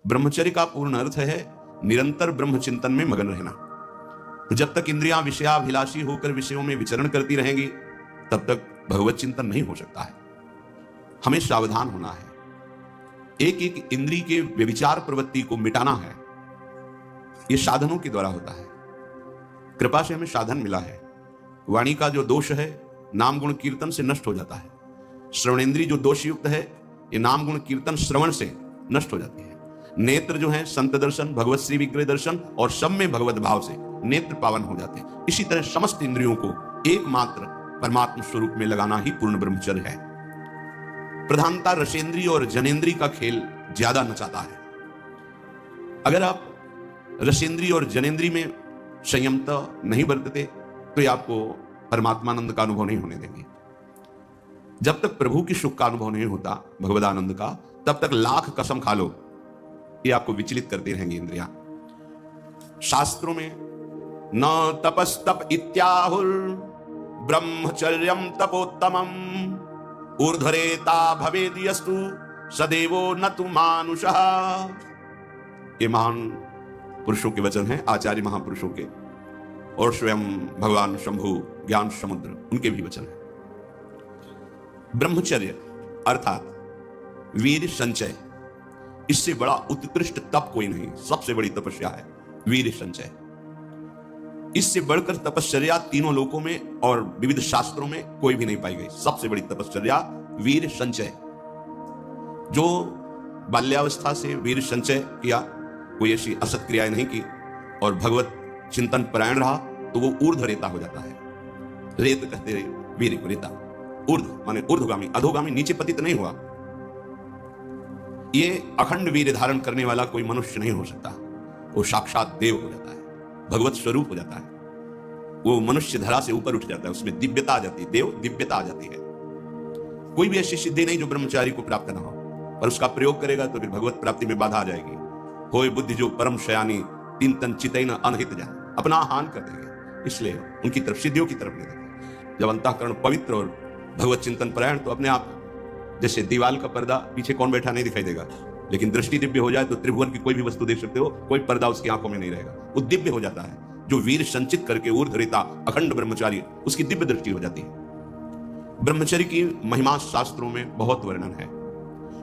ब्रह्मचर्य का पूर्ण अर्थ है निरंतर ब्रह्म चिंतन में मगन रहना। तो जब तक इंद्रियां विषयाभिलाषी होकर विषयों में विचरण करती रहेंगी तब तक भगवत चिंतन नहीं हो सकता है। हमें सावधान होना है, एक एक इंद्रिय के व्यभिचार प्रवृत्ति को मिटाना है। यह साधनों के द्वारा होता है। कृपा से हमें साधन मिला है। वाणी का जो दोष है नाम गुण कीर्तन से नष्ट हो जाता है। श्रवणेन्द्रिय जो दोष युक्त है ये नाम गुण कीर्तन श्रवण से नष्ट हो जाती है। नेत्र जो है संत दर्शन, भगवत श्री विग्रह दर्शन और सब में भगवत भाव से नेत्र पावन हो जाते हैं। इसी तरह समस्त इंद्रियों को एकमात्र परमात्मा स्वरूप में लगाना ही पूर्ण ब्रह्मचर्य है। प्रधानता रसेंद्रिय और जनेन्द्रिय का खेल ज्यादा नचाता है। अगर आप रसेंद्रिय और जनेन्द्रिय में संयमता नहीं बरतते तो ये आपको परमात्मानंद का अनुभव नहीं होने देंगे। जब तक प्रभु की सुख का अनुभव नहीं होता भगवदानंद का, तब तक लाख कसम खा लो ये आपको विचलित करती रहेंगी इंद्रियां। शास्त्रों में न तपस्तप इत्याहुर ब्रह्मचर्यम तपोत्तमम ऊर्ध्वरेता भवेद्यस्तु सदैवो न तु मानुषः। ये महान पुरुषों के वचन हैं, आचार्य महापुरुषों के, और स्वयं भगवान शंभु ज्ञान समुद्र उनके भी वचन हैं। ब्रह्मचर्य अर्थात वीर संचय, इससे बड़ा उत्कृष्ट तप कोई नहीं। सबसे बड़ी तपस्या है वीर संचय। इससे बढ़कर तपश्चर्या तीनों लोकों में और विविध शास्त्रों में कोई भी नहीं पाई गई। सबसे बड़ी तपश्चर्या वीर संचय। जो बाल्यावस्था से वीर संचय किया, कोई ऐसी असत क्रियाएं नहीं की और भगवत चिंतन परायण रहा, तो वो ऊर्ध्व रेता हो जाता है। रेत कहते रहे वीर को, रेता ऊर्ध्व माने ऊर्ध्वगामी, अधोगामी नीचे पतित नहीं हुआ। ये अखंड वीर धारण करने वाला कोई मनुष्य नहीं हो सकता। वो साक्षात देव हो जाता है, भगवत स्वरूप हो जाता है। वो मनुष्य धरा से ऊपर उठ जाता है, उसमें दिव्यता आ जाती है, देव दिव्यता आ जाती है। कोई भी ऐसी सिद्धि नहीं जो ब्रह्मचारी को प्राप्त ना हो, पर उसका प्रयोग करेगा तो फिर भगवत प्राप्ति में बाधा आ जाएगी। होय बुद्धि जो परम शयानी तीन तन चितई न अनहित जा, अपना हान कर देंगे। इसलिए उनकी तरफ सिद्धियों की तरफ ले देंगे। जब अंतःकरण पवित्र और भगवत चिंतन परायण, तो अपने आप जैसे दीवाल का पर्दा पीछे कौन बैठा नहीं दिखाई देगा, लेकिन दृष्टि दिव्य हो जाए तो त्रिभुवन की कोई भी वस्तु देख सकते हो, कोई पर्दा उसकी आंखों में नहीं रहेगा, वो दिव्य हो जाता है। जो वीर संचित करके ऊर्ध्वरेता अखंड ब्रह्मचारी, उसकी दिव्य दृष्टि हो जाती है। ब्रह्मचर्य की महिमा शास्त्रों में बहुत वर्णन है,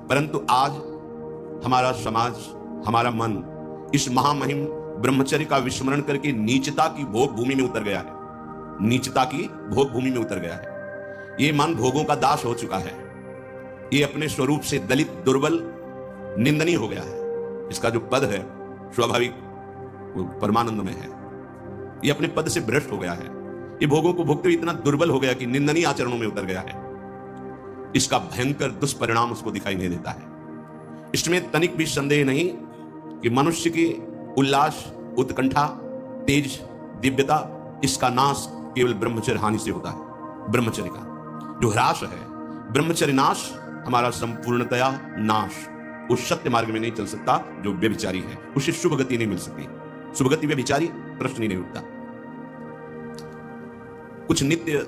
परंतु आज हमारा समाज, हमारा मन इस महामहिम ब्रह्मचर्य का विस्मरण करके नीचता की भोग भूमि में उतर गया है। नीचता की भोग भूमि में उतर गया है। ये मन भोगों का दास हो चुका है। ये अपने स्वरूप से दलित, दुर्बल, निंदनीय हो गया है। इसका जो पद है स्वाभाविक वो परमानंद में है। ये अपने पद से भ्रष्ट हो गया है। ये भोगों को भोगते हुए इतना दुर्बल हो गया कि निंदनीय आचरणों में उतर गया है। इसका भयंकर दुष्परिणाम उसको दिखाई नहीं देता है। इसमें तनिक भी संदेह नहीं कि मनुष्य की उल्लास, उत्कंठा, तेज, दिव्यता, इसका नाश केवल ब्रह्मचर्य हानि से होता है। ब्रह्मचर्य का जो ह्रास है, ब्रह्मचर्य नाश, हमारा संपूर्णतया नाश। उस सत्य मार्ग में नहीं चल सकता जो व्यभिचारी है, उसे शुभ गति नहीं मिल सकती। शुभ गति व्यभिचारी, प्रश्न ही नहीं उठता। कुछ नित्य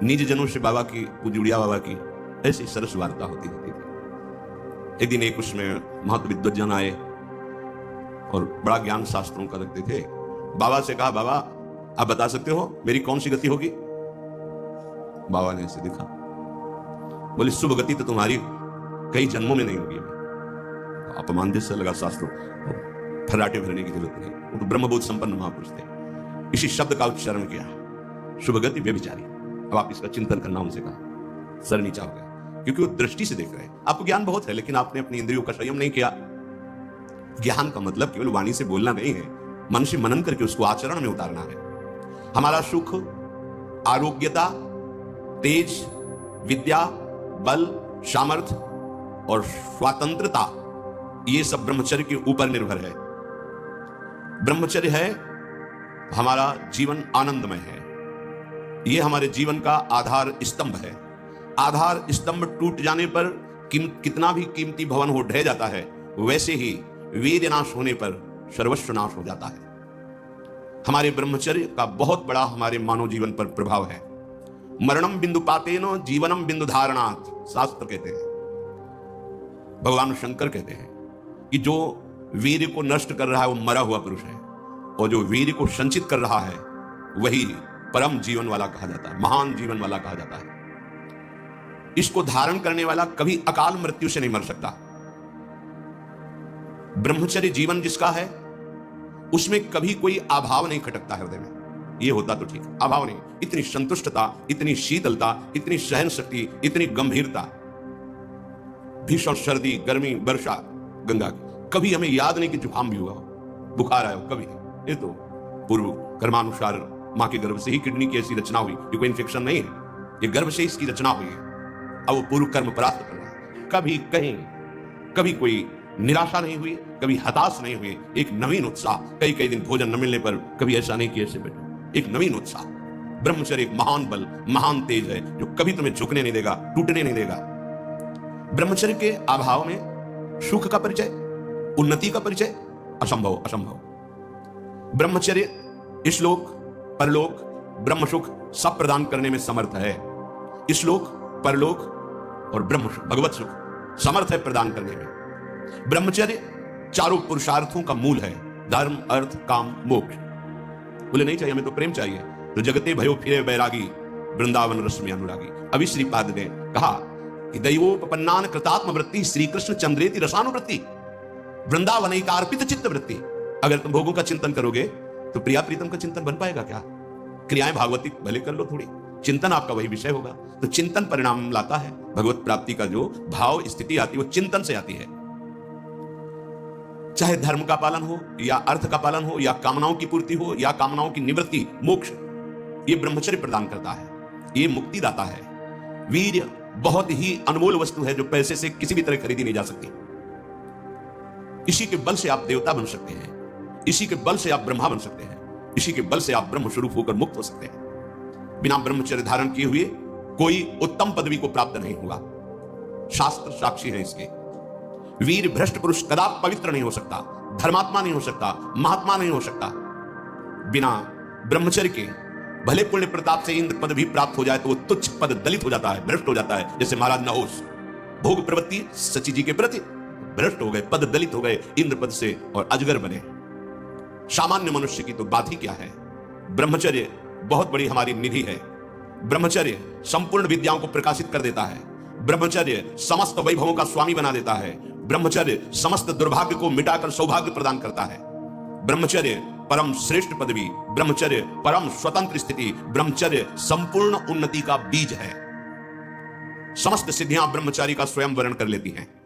निज जनों से बाबा की, पूज्य बाबा की ऐसी सरस वार्ता होती रहती थी। एक दिन एक उसमें महत्व विद्वज्जन आए और बड़ा ज्ञान शास्त्रों का रखते थे। बाबा से कहा, बाबा आप बता सकते हो मेरी कौन सी गति होगी? बाबा ने ऐसे देखा, बोले शुभ गति तो तुम्हारी कई जन्मों में नहीं होगी। अपमान जैसा लगा शास्त्रों, फर्राटे भरने की जरूरत नहीं, वो तो ब्रह्मबोध संपन्न महापुरुष थे। इसी शब्द का उच्चारण किया, शुभ गति व्यभिचारी। अब आप इसका चिंतन करना, उनसे कहा। सर नीचा हो गया, क्योंकि वो दृष्टि से देख रहे हैं। आपको ज्ञान बहुत है, लेकिन आपने अपनी इंद्रियों का संयम नहीं किया। ज्ञान का मतलब केवल वाणी से बोलना नहीं है, मन से मनन करके उसको आचरण में उतारना है। हमारा सुख, आरोग्यता, तेज, विद्या, बल, सामर्थ्य और स्वतंत्रता, ये सब ब्रह्मचर्य के ऊपर निर्भर है। ब्रह्मचर्य है हमारा जीवन आनंदमय है। ये हमारे जीवन का आधार स्तंभ है। आधार स्तंभ टूट जाने पर कितना भी कीमती भवन हो ढह जाता है, वैसे ही वीर नाश होने पर सर्वस्व नाश हो जाता है। हमारे ब्रह्मचर्य का बहुत बड़ा हमारे मानव जीवन पर प्रभाव है। मरणम बिंदु पातेन जीवनम बिंदु धारणात्, शास्त्र कहते हैं, भगवान शंकर कहते हैं, कि जो वीर को नष्ट कर रहा है वो मरा हुआ पुरुष है, और जो वीर को संचित कर रहा है वही परम जीवन वाला कहा जाता है, महान जीवन वाला कहा जाता है। इसको धारण करने वाला कभी अकाल मृत्यु से नहीं मर सकता। ब्रह्मचर्य जीवन जिसका है उसमें कभी कोई अभाव नहीं खटकता हृदय में। ये होता तो ठीक, अभाव नहीं। इतनी संतुष्टता, इतनी शीतलता, इतनी सहन शक्ति, इतनी गंभीरता, भीषण सर्दी, गर्मी, वर्षा, गंगा की, कभी हमें याद नहीं कि जुकाम भी हुआ हो, बुखार आया हो, कभी। ये तो पूर्व कर्मानुसार मां के गर्भ से ही किडनी की ऐसी रचना हुई, ये कोई इंफेक्शन नहीं है, ये गर्भ से इसकी रचना हुई है। अब वो पूर्व कर्म प्राप्त कर रहा है। कभी कहीं कभी कोई निराशा नहीं हुई, कभी हताश नहीं हुई, एक नवीन उत्साह। कई कई दिन भोजन न मिलने पर कभी ऐसा नहीं कि ऐसे बैठो, एक नवीन उत्साह। ब्रह्मचर्य एक महान बल, महान तेज है जो कभी तुम्हें झुकने नहीं देगा, टूटने नहीं देगा। ब्रह्मचर्य के अभाव में सुख का परिचय, उन्नति का परिचय असंभव, असंभव। ब्रह्मचर्य इस-लोक परलोक ब्रह्म सुख सब प्रदान करने में समर्थ है। इस-लोक परलोक और ब्रह्म सुख, भगवत सुख समर्थ है प्रदान करने में। ब्रह्मचर्य चारों पुरुषार्थों का मूल है, धर्म, अर्थ, काम, मोक्ष। बोले नहीं चाहिए हमें तो प्रेम चाहिए, तो जगते भयो फिरे बैरागी, वृंदावन रस में अनुरागी। अभी श्रीपाद ने कहा कि दैवोपन्नान कृतात्म वृत्ति, श्री कृष्ण चंद्रेति रसानुवृत्ति, वृंदावन अर्पित चित्त वृत्ति। अगर तुम भोगों का चिंतन करोगे तो प्रिया प्रीतम का चिंतन बन पाएगा क्या? क्रियाएं भागवती भले कर लो थोड़ी, चिंतन आपका वही विषय होगा। तो चिंतन परिणाम लाता है। भगवत प्राप्ति का जो भाव स्थिति आती है वो चिंतन से आती है। चाहे धर्म का पालन हो या अर्थ का पालन हो या कामनाओं की पूर्ति हो या कामनाओं की निवृत्ति, मोक्ष, ये ब्रह्मचर्य प्रदान करता है, ये मुक्ति दाता है। वीर्य बहुत ही अनमोल वस्तु है जो पैसे से किसी भी तरह खरीदी नहीं जा सकती। इसी के बल से आप देवता बन सकते हैं, इसी के बल से आप ब्रह्मा बन सकते हैं, इसी के बल से आप ब्रह्म स्वरूप होकर मुक्त हो सकते हैं। बिना ब्रह्मचर्य धारण किए हुए कोई उत्तम पदवी को प्राप्त नहीं होगा। शास्त्र साक्षी है इसके। वीर भ्रष्ट पुरुष कदा पवित्र नहीं हो सकता, धर्मात्मा नहीं हो सकता, महात्मा नहीं हो सकता। बिना ब्रह्मचर्य के भले पुण्य प्रताप से इंद्र पद भी प्राप्त हो जाए तो वो तुच्छ पद दलित हो जाता है, भ्रष्ट हो जाता है। जैसे महाराज नहुष भोग प्रवृत्ति सची जी के प्रति भ्रष्ट हो गए, पद दलित हो गए इंद्र पद से और अजगर बने। सामान्य मनुष्य की तो बात ही क्या है। ब्रह्मचर्य बहुत बड़ी हमारी निधि है। ब्रह्मचर्य संपूर्ण विद्याओं को प्रकाशित कर देता है। ब्रह्मचर्य समस्त वैभवों का स्वामी बना देता है। ब्रह्मचर्य समस्त दुर्भाग्य को मिटाकर सौभाग्य प्रदान करता है। ब्रह्मचर्य परम श्रेष्ठ पदवी, ब्रह्मचर्य परम स्वतंत्र स्थिति, ब्रह्मचर्य संपूर्ण उन्नति का बीज है। समस्त सिद्धियां ब्रह्मचारी का स्वयं वर्ण कर लेती हैं।